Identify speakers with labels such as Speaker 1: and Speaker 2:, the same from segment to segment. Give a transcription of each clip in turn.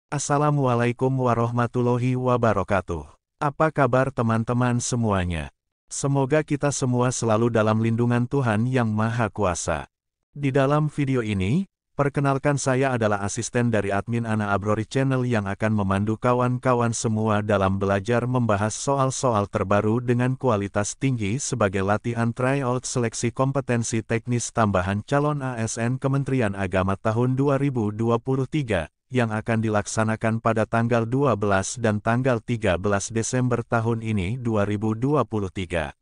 Speaker 1: Assalamualaikum warahmatullahi wabarakatuh. Apa kabar teman-teman semuanya? Semoga kita semua selalu dalam lindungan Tuhan Yang Maha Kuasa. Di dalam video ini, perkenalkan saya adalah asisten dari admin Ana Abrori Channel yang akan memandu kawan-kawan semua dalam belajar membahas soal-soal terbaru dengan kualitas tinggi sebagai latihan tryout seleksi kompetensi teknis tambahan calon ASN Kementerian Agama tahun 2023. Yang akan dilaksanakan pada tanggal 12 dan tanggal 13 Desember tahun ini 2023.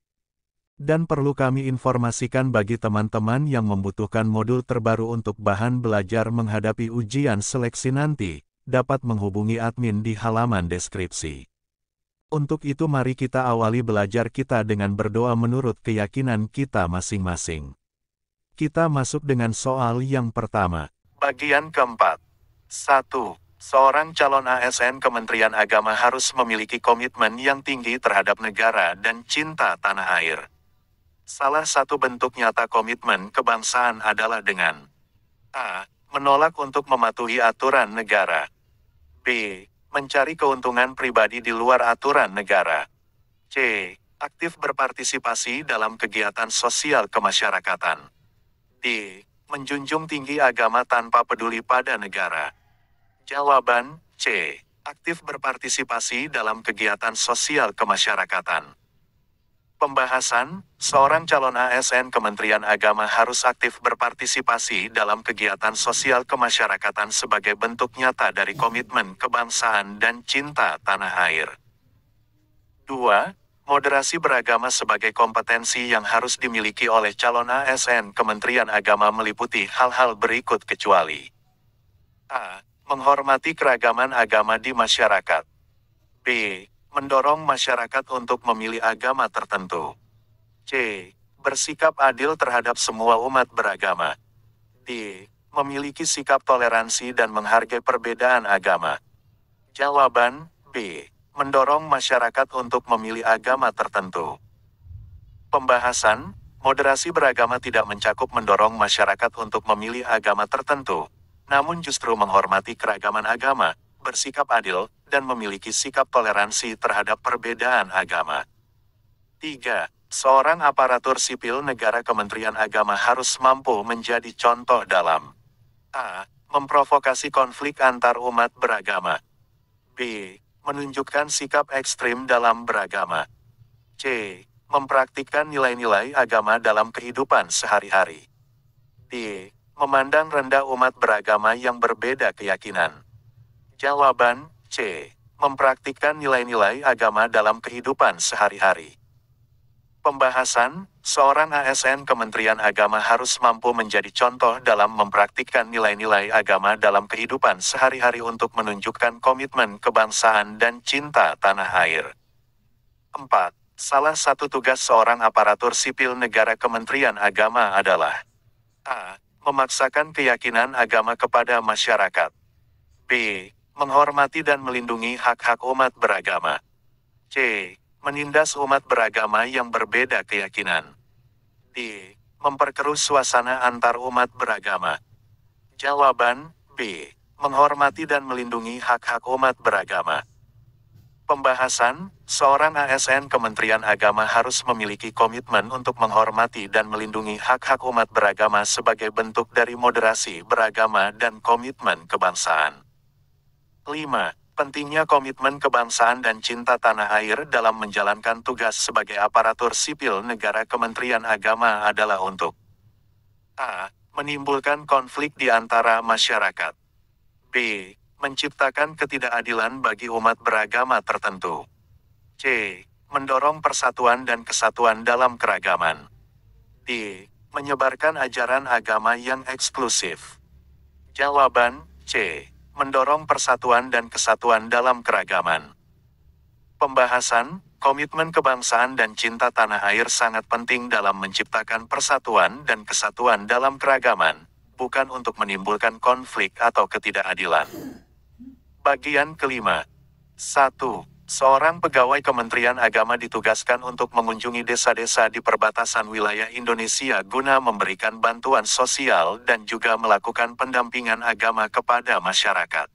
Speaker 1: Dan perlu kami informasikan bagi teman-teman yang membutuhkan modul terbaru untuk bahan belajar menghadapi ujian seleksi nanti, dapat menghubungi admin di halaman deskripsi. Untuk itu mari kita awali belajar kita dengan berdoa menurut keyakinan kita masing-masing. Kita masuk dengan soal yang pertama. Bagian keempat. 1. Seorang calon ASN Kementerian Agama harus memiliki komitmen yang tinggi terhadap negara dan cinta tanah air. Salah satu bentuk nyata komitmen kebangsaan adalah dengan A. Menolak untuk mematuhi aturan negara. B. Mencari keuntungan pribadi di luar aturan negara. C. Aktif berpartisipasi dalam kegiatan sosial kemasyarakatan. D. Menjunjung tinggi agama tanpa peduli pada negara. Jawaban, C. Aktif berpartisipasi dalam kegiatan sosial kemasyarakatan. Pembahasan, seorang calon ASN Kementerian Agama harus aktif berpartisipasi dalam kegiatan sosial kemasyarakatan sebagai bentuk nyata dari komitmen kebangsaan dan cinta tanah air. 2. Moderasi beragama sebagai kompetensi yang harus dimiliki oleh calon ASN Kementerian Agama meliputi hal-hal berikut kecuali A. Menghormati keragaman agama di masyarakat. B. Mendorong masyarakat untuk memilih agama tertentu. C. Bersikap adil terhadap semua umat beragama. D. Memiliki sikap toleransi dan menghargai perbedaan agama. Jawaban, B. Mendorong masyarakat untuk memilih agama tertentu. Pembahasan, moderasi beragama tidak mencakup mendorong masyarakat untuk memilih agama tertentu, namun justru menghormati keragaman agama, bersikap adil, dan memiliki sikap toleransi terhadap perbedaan agama. 3. Seorang aparatur sipil negara Kementerian Agama harus mampu menjadi contoh dalam A. Memprovokasi konflik antar umat beragama. B. Menunjukkan sikap ekstrim dalam beragama. C. Mempraktikkan nilai-nilai agama dalam kehidupan sehari-hari. D. Memandang rendah umat beragama yang berbeda keyakinan. Jawaban, C. Mempraktikkan nilai-nilai agama dalam kehidupan sehari-hari. Pembahasan, seorang ASN Kementerian Agama harus mampu menjadi contoh dalam mempraktikkan nilai-nilai agama dalam kehidupan sehari-hari untuk menunjukkan komitmen kebangsaan dan cinta tanah air. 4. Salah satu tugas seorang aparatur sipil negara Kementerian Agama adalah A. Memaksakan keyakinan agama kepada masyarakat. B. Menghormati dan melindungi hak-hak umat beragama. C. Menindas umat beragama yang berbeda keyakinan. D. Memperkeruh suasana antar umat beragama. Jawaban, B. Menghormati dan melindungi hak-hak umat beragama. Pembahasan, seorang ASN Kementerian Agama harus memiliki komitmen untuk menghormati dan melindungi hak-hak umat beragama sebagai bentuk dari moderasi beragama dan komitmen kebangsaan. 5. Pentingnya komitmen kebangsaan dan cinta tanah air dalam menjalankan tugas sebagai aparatur sipil negara Kementerian Agama adalah untuk A. Menimbulkan konflik di antara masyarakat. B. Menciptakan ketidakadilan bagi umat beragama tertentu. C. Mendorong persatuan dan kesatuan dalam keragaman. D. Menyebarkan ajaran agama yang eksklusif. Jawaban, C. Mendorong persatuan dan kesatuan dalam keragaman. Pembahasan, komitmen kebangsaan dan cinta tanah air sangat penting dalam menciptakan persatuan dan kesatuan dalam keragaman, bukan untuk menimbulkan konflik atau ketidakadilan. Bagian kelima. 1. Seorang pegawai Kementerian Agama ditugaskan untuk mengunjungi desa-desa di perbatasan wilayah Indonesia guna memberikan bantuan sosial dan juga melakukan pendampingan agama kepada masyarakat.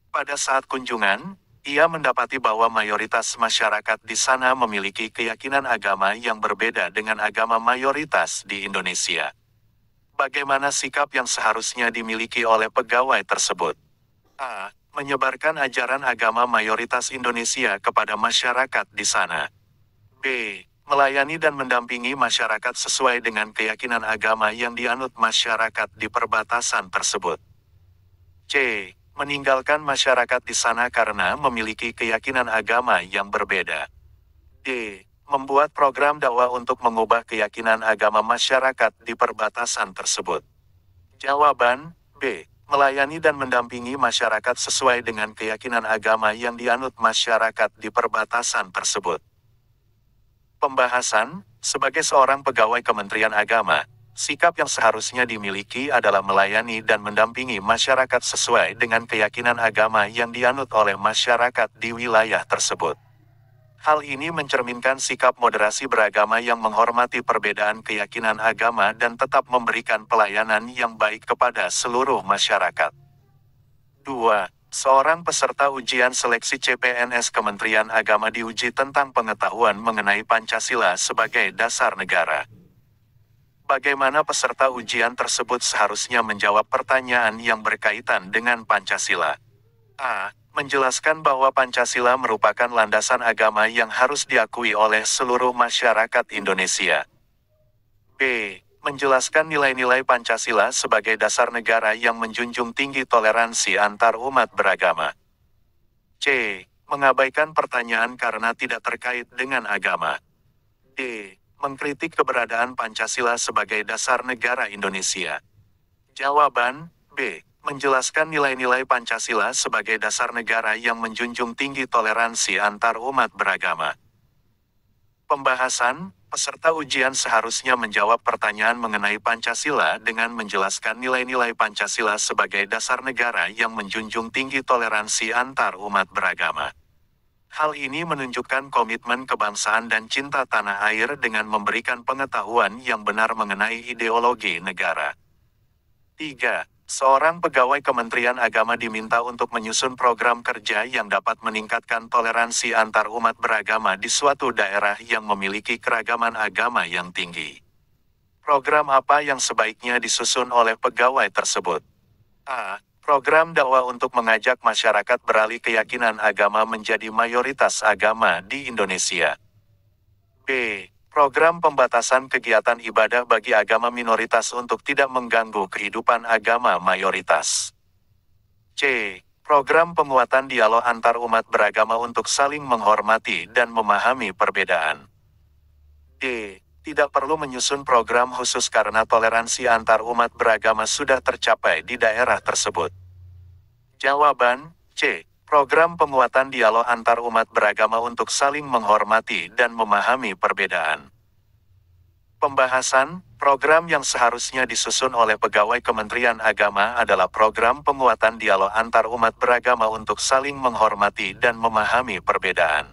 Speaker 1: Pada saat kunjungan, ia mendapati bahwa mayoritas masyarakat di sana memiliki keyakinan agama yang berbeda dengan agama mayoritas di Indonesia. Bagaimana sikap yang seharusnya dimiliki oleh pegawai tersebut? A. Menyebarkan ajaran agama mayoritas Indonesia kepada masyarakat di sana. B. Melayani dan mendampingi masyarakat sesuai dengan keyakinan agama yang dianut masyarakat di perbatasan tersebut. C. Meninggalkan masyarakat di sana karena memiliki keyakinan agama yang berbeda. D. Membuat program dakwah untuk mengubah keyakinan agama masyarakat di perbatasan tersebut. Jawaban B. Melayani dan mendampingi masyarakat sesuai dengan keyakinan agama yang dianut masyarakat di perbatasan tersebut. Pembahasan, sebagai seorang pegawai Kementerian Agama, sikap yang seharusnya dimiliki adalah melayani dan mendampingi masyarakat sesuai dengan keyakinan agama yang dianut oleh masyarakat di wilayah tersebut. Hal ini mencerminkan sikap moderasi beragama yang menghormati perbedaan keyakinan agama dan tetap memberikan pelayanan yang baik kepada seluruh masyarakat. 2. Seorang peserta ujian seleksi CPNS Kementerian Agama diuji tentang pengetahuan mengenai Pancasila sebagai dasar negara. Bagaimana peserta ujian tersebut seharusnya menjawab pertanyaan yang berkaitan dengan Pancasila? A. Menjelaskan bahwa Pancasila merupakan landasan agama yang harus diakui oleh seluruh masyarakat Indonesia. B. Menjelaskan nilai-nilai Pancasila sebagai dasar negara yang menjunjung tinggi toleransi antar umat beragama. C. Mengabaikan pertanyaan karena tidak terkait dengan agama. D. Mengkritik keberadaan Pancasila sebagai dasar negara Indonesia. Jawaban B. Menjelaskan nilai-nilai Pancasila sebagai dasar negara yang menjunjung tinggi toleransi antar umat beragama. Pembahasan, peserta ujian seharusnya menjawab pertanyaan mengenai Pancasila dengan menjelaskan nilai-nilai Pancasila sebagai dasar negara yang menjunjung tinggi toleransi antar umat beragama. Hal ini menunjukkan komitmen kebangsaan dan cinta tanah air dengan memberikan pengetahuan yang benar mengenai ideologi negara. 3. Seorang pegawai Kementerian Agama diminta untuk menyusun program kerja yang dapat meningkatkan toleransi antar umat beragama di suatu daerah yang memiliki keragaman agama yang tinggi. Program apa yang sebaiknya disusun oleh pegawai tersebut? A. Program dakwah untuk mengajak masyarakat beralih keyakinan agama menjadi mayoritas agama di Indonesia. B. Program pembatasan kegiatan ibadah bagi agama minoritas untuk tidak mengganggu kehidupan agama mayoritas. C. Program penguatan dialog antar umat beragama untuk saling menghormati dan memahami perbedaan. D. Tidak perlu menyusun program khusus karena toleransi antar umat beragama sudah tercapai di daerah tersebut. Jawaban C. Program penguatan dialog antar umat beragama untuk saling menghormati dan memahami perbedaan. Pembahasan, program yang seharusnya disusun oleh pegawai Kementerian Agama adalah program penguatan dialog antar umat beragama untuk saling menghormati dan memahami perbedaan.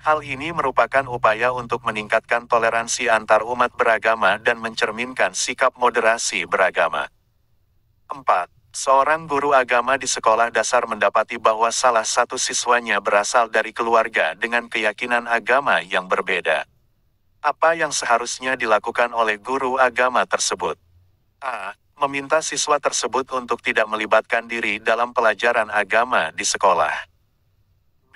Speaker 1: Hal ini merupakan upaya untuk meningkatkan toleransi antar umat beragama dan mencerminkan sikap moderasi beragama. 4. Seorang guru agama di sekolah dasar mendapati bahwa salah satu siswanya berasal dari keluarga dengan keyakinan agama yang berbeda. Apa yang seharusnya dilakukan oleh guru agama tersebut? A. Meminta siswa tersebut untuk tidak melibatkan diri dalam pelajaran agama di sekolah. B.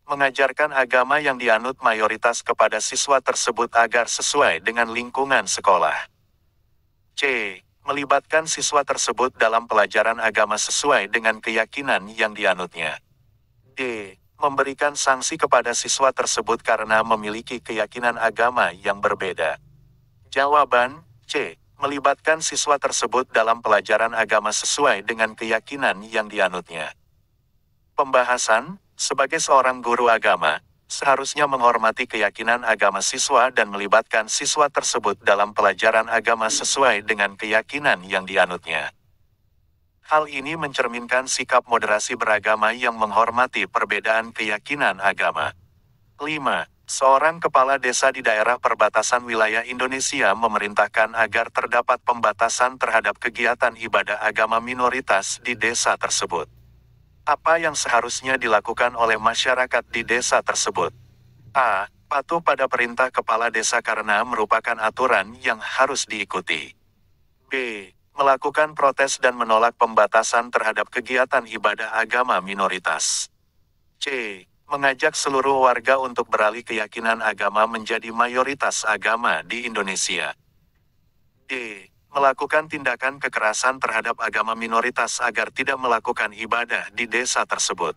Speaker 1: Mengajarkan agama yang dianut mayoritas kepada siswa tersebut agar sesuai dengan lingkungan sekolah. C. Melibatkan siswa tersebut dalam pelajaran agama sesuai dengan keyakinan yang dianutnya. D. Memberikan sanksi kepada siswa tersebut karena memiliki keyakinan agama yang berbeda. Jawaban C. Melibatkan siswa tersebut dalam pelajaran agama sesuai dengan keyakinan yang dianutnya. Pembahasan, sebagai seorang guru agama, seharusnya menghormati keyakinan agama siswa dan melibatkan siswa tersebut dalam pelajaran agama sesuai dengan keyakinan yang dianutnya. Hal ini mencerminkan sikap moderasi beragama yang menghormati perbedaan keyakinan agama. 5. Seorang kepala desa di daerah perbatasan wilayah Indonesia memerintahkan agar terdapat pembatasan terhadap kegiatan ibadah agama minoritas di desa tersebut. Apa yang seharusnya dilakukan oleh masyarakat di desa tersebut? A. Patuh pada perintah kepala desa karena merupakan aturan yang harus diikuti. B. Melakukan protes dan menolak pembatasan terhadap kegiatan ibadah agama minoritas. C. Mengajak seluruh warga untuk beralih keyakinan agama menjadi mayoritas agama di Indonesia. D. Melakukan tindakan kekerasan terhadap agama minoritas agar tidak melakukan ibadah di desa tersebut.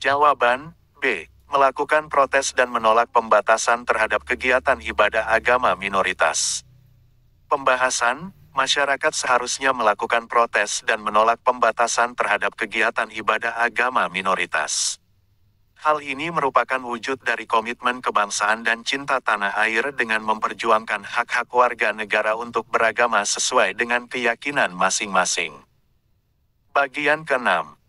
Speaker 1: Jawaban B. Melakukan protes dan menolak pembatasan terhadap kegiatan ibadah agama minoritas. Pembahasan, masyarakat seharusnya melakukan protes dan menolak pembatasan terhadap kegiatan ibadah agama minoritas. Hal ini merupakan wujud dari komitmen kebangsaan dan cinta tanah air dengan memperjuangkan hak-hak warga negara untuk beragama sesuai dengan keyakinan masing-masing. Bagian ke-6.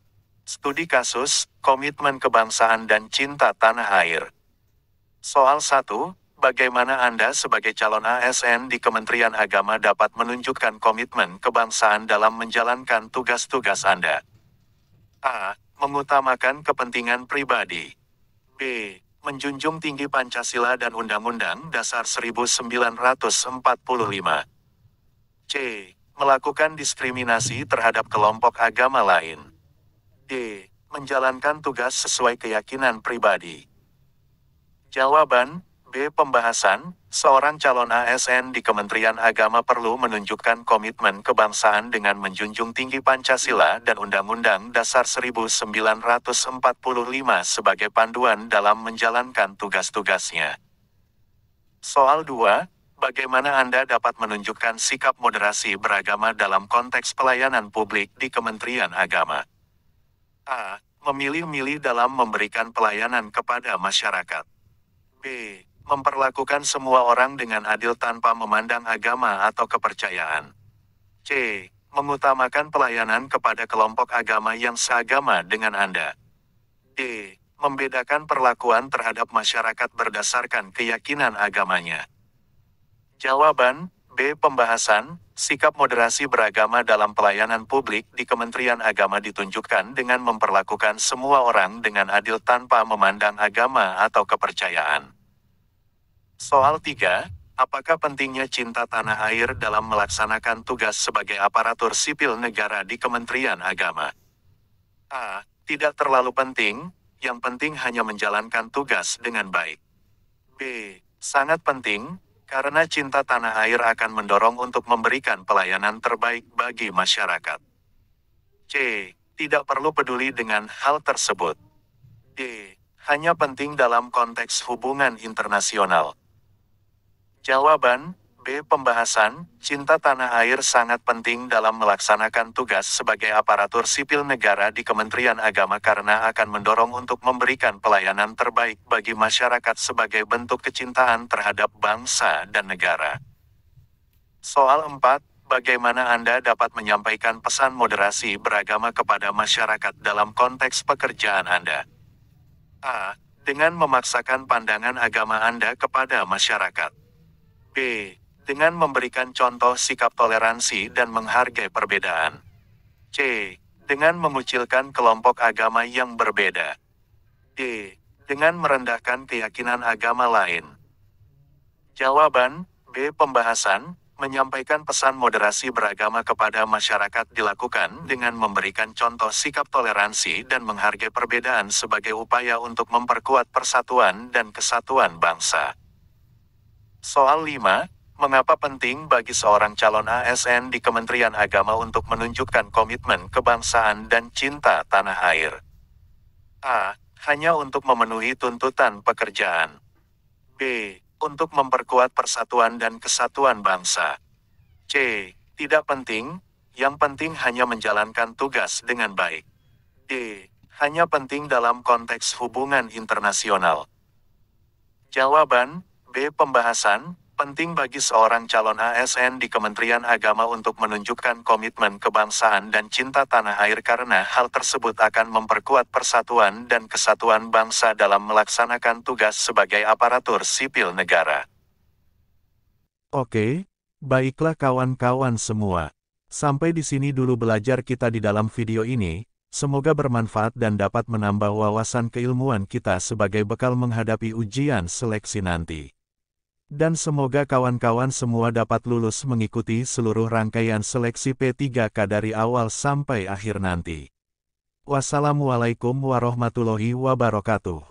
Speaker 1: Studi kasus, komitmen kebangsaan dan cinta tanah air. Soal 1. Bagaimana Anda sebagai calon ASN di Kementerian Agama dapat menunjukkan komitmen kebangsaan dalam menjalankan tugas-tugas Anda? A. Mengutamakan kepentingan pribadi. B. Menjunjung tinggi Pancasila dan Undang-Undang Dasar 1945. C. Melakukan diskriminasi terhadap kelompok agama lain. D. Menjalankan tugas sesuai keyakinan pribadi. Jawaban B. Pembahasan, seorang calon ASN di Kementerian Agama perlu menunjukkan komitmen kebangsaan dengan menjunjung tinggi Pancasila dan Undang-Undang Dasar 1945 sebagai panduan dalam menjalankan tugas-tugasnya. Soal 2. Bagaimana Anda dapat menunjukkan sikap moderasi beragama dalam konteks pelayanan publik di Kementerian Agama? A. Memilih-milih dalam memberikan pelayanan kepada masyarakat. B. Memperlakukan semua orang dengan adil tanpa memandang agama atau kepercayaan. C. Mengutamakan pelayanan kepada kelompok agama yang seagama dengan Anda. D. Membedakan perlakuan terhadap masyarakat berdasarkan keyakinan agamanya. Jawaban B. Pembahasan, sikap moderasi beragama dalam pelayanan publik di Kementerian Agama ditunjukkan dengan memperlakukan semua orang dengan adil tanpa memandang agama atau kepercayaan. Soal 3. Apakah pentingnya cinta tanah air dalam melaksanakan tugas sebagai aparatur sipil negara di Kementerian Agama? A. Tidak terlalu penting, yang penting hanya menjalankan tugas dengan baik. B. Sangat penting, karena cinta tanah air akan mendorong untuk memberikan pelayanan terbaik bagi masyarakat. C. Tidak perlu peduli dengan hal tersebut. D. Hanya penting dalam konteks hubungan internasional. Jawaban B. Pembahasan, cinta tanah air sangat penting dalam melaksanakan tugas sebagai aparatur sipil negara di Kementerian Agama karena akan mendorong untuk memberikan pelayanan terbaik bagi masyarakat sebagai bentuk kecintaan terhadap bangsa dan negara. Soal 4. Bagaimana Anda dapat menyampaikan pesan moderasi beragama kepada masyarakat dalam konteks pekerjaan Anda? A. Dengan memaksakan pandangan agama Anda kepada masyarakat. B. Dengan memberikan contoh sikap toleransi dan menghargai perbedaan. C. Dengan mengucilkan kelompok agama yang berbeda. D. Dengan merendahkan keyakinan agama lain. Jawaban B. Pembahasan, menyampaikan pesan moderasi beragama kepada masyarakat dilakukan dengan memberikan contoh sikap toleransi dan menghargai perbedaan sebagai upaya untuk memperkuat persatuan dan kesatuan bangsa. Soal 5. Mengapa penting bagi seorang calon ASN di Kementerian Agama untuk menunjukkan komitmen kebangsaan dan cinta tanah air? A. Hanya untuk memenuhi tuntutan pekerjaan. B. Untuk memperkuat persatuan dan kesatuan bangsa. C. Tidak penting, yang penting hanya menjalankan tugas dengan baik. D. Hanya penting dalam konteks hubungan internasional. Jawaban B. Pembahasan, penting bagi seorang calon ASN di Kementerian Agama untuk menunjukkan komitmen kebangsaan dan cinta tanah air karena hal tersebut akan memperkuat persatuan dan kesatuan bangsa dalam melaksanakan tugas sebagai aparatur sipil negara. Oke, baiklah kawan-kawan semua. Sampai di sini dulu belajar kita di dalam video ini. Semoga bermanfaat dan dapat menambah wawasan keilmuan kita sebagai bekal menghadapi ujian seleksi nanti. Dan semoga kawan-kawan semua dapat lulus mengikuti seluruh rangkaian seleksi P3K dari awal sampai akhir nanti. Wassalamualaikum warahmatullahi wabarakatuh.